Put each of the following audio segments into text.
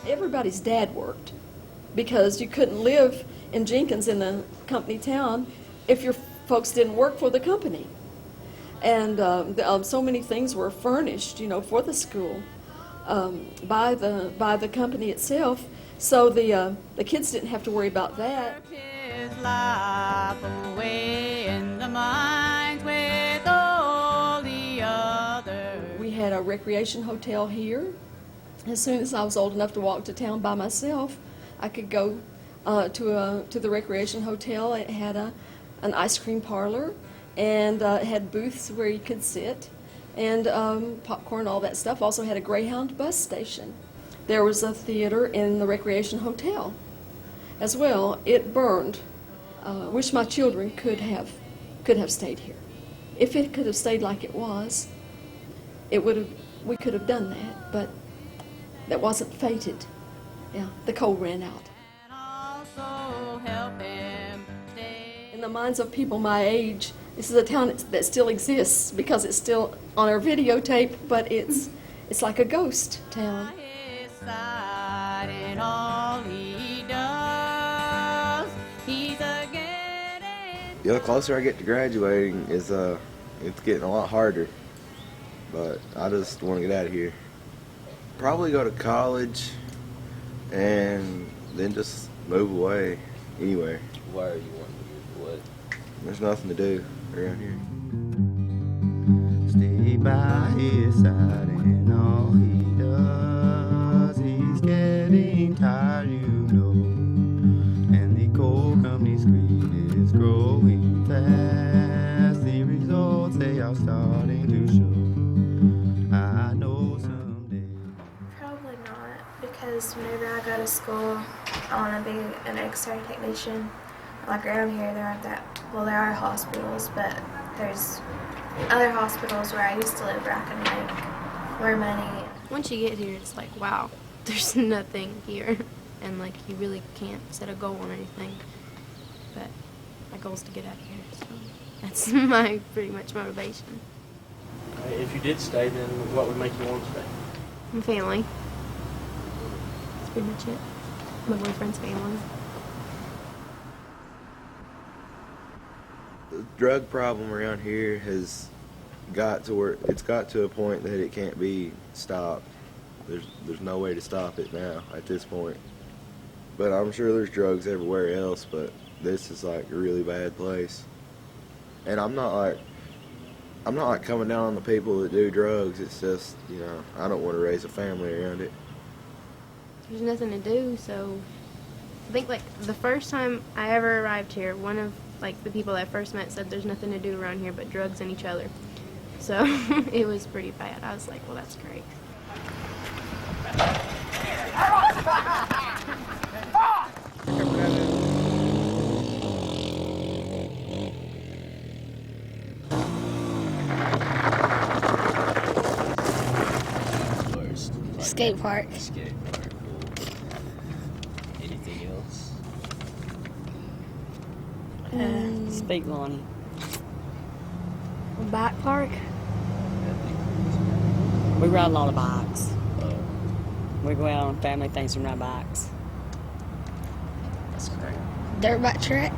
Everybody's dad worked because you couldn't live in Jenkins in the company town if your folks didn't work for the company. And so many things were furnished, for the school by the company itself. So the kids didn't have to worry about that. His life away in the mines with all the others. We had a recreation hotel here. As soon as I was old enough to walk to town by myself, I could go to the recreation hotel. It had an ice cream parlor, and it had booths where you could sit, and popcorn, all that stuff. Also had a Greyhound bus station. There was a theater in the recreation hotel as well. It burned. Wish my children could have stayed here. If it could have stayed like it was, we could have done that, but that wasn't fated. Yeah, the coal ran out. And also help him stay. In the minds of people my age, this is a town that still exists because it's still on our videotape, but it's like a ghost town. His side in all he does, he's a getting. The closer I get to graduating is it's getting a lot harder, but I just want to get out of here. Probably go to college and then just move away anywhere. Why are you wanting to move away? There's nothing to do around here. Stay by his side and all he does, he's getting tired, and the coal company's greed is growing fast. The results, they are starting to show. I know someday. Probably not, because whenever I go to school, I want to be an X-ray technician. Like around here, there are hospitals, but there's other hospitals where I used to live where I can make more money. Once you get here, it's like, wow, there's nothing here. And like, you really can't set a goal on anything. But my goal is to get out of here, so that's my pretty much motivation. If you did stay, then what would make you want to stay? My family. That's pretty much it. My boyfriend's family. The drug problem around here has got to where it's got to a point that it can't be stopped. There's no way to stop it now at this point. But I'm sure there's drugs everywhere else, but this is like a really bad place. And I'm not like coming down on the people that do drugs. It's just, I don't want to raise a family around it. There's nothing to do, so I think like the first time I ever arrived here, one of like the people I first met said there's nothing to do around here but drugs and each other. So it was pretty bad. I was like, well, that's great. Skate park. Skate park, cool. Anything else? Speak on. Bike park. We ride a lot of bikes. We go out on family things and ride bikes. That's great. Dirt bike track.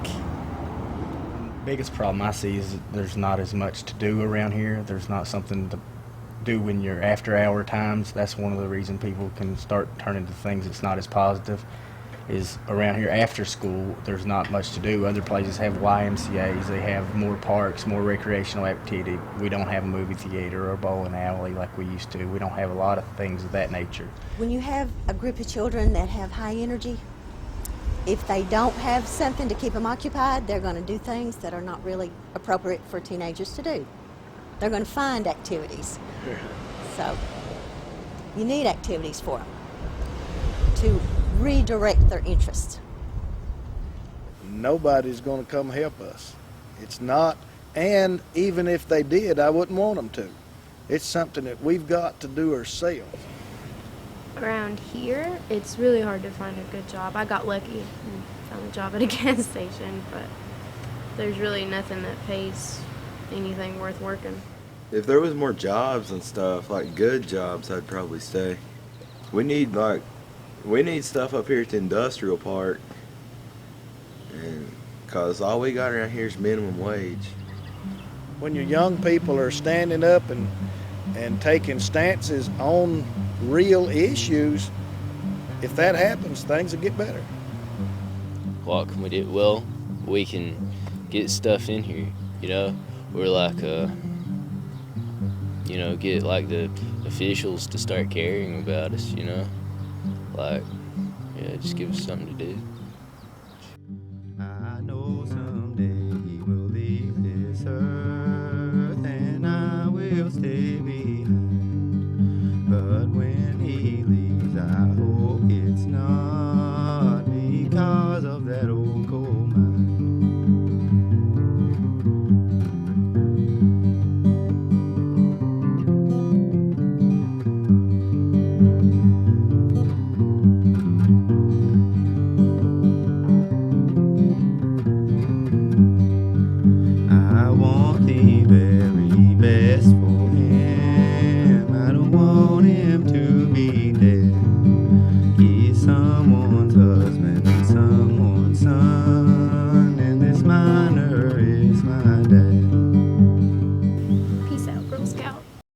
Biggest problem I see is there's not as much to do around here. There's not something to do when you're after hour times. That's one of the reasons people can start turning to things that's not as positive. Is around here after school there's not much to do. Other places have YMCAs, they have more parks, more recreational activity. We don't have a movie theater or a bowling alley like we used to. We don't have a lot of things of that nature. When you have a group of children that have high energy, if they don't have something to keep them occupied, they're going to do things that are not really appropriate for teenagers to do. They're going to find activities. So you need activities for them to redirect their interests. Nobody's going to come help us. It's not, and even if they did, I wouldn't want them to. It's something that we've got to do ourselves. Around here, it's really hard to find a good job. I got lucky and found a job at a gas station, but there's really nothing that pays anything worth working. If there was more jobs and stuff, like good jobs, I'd probably stay. We need stuff up here at the industrial park, and cause all we got around here is minimum wage. When your young people are standing up and taking stances on real issues, if that happens, things will get better. What can we do? Well, we can get stuff in here, you know? We're like, you know, get like the officials to start caring about us, you know? Like, yeah, just give us something to do.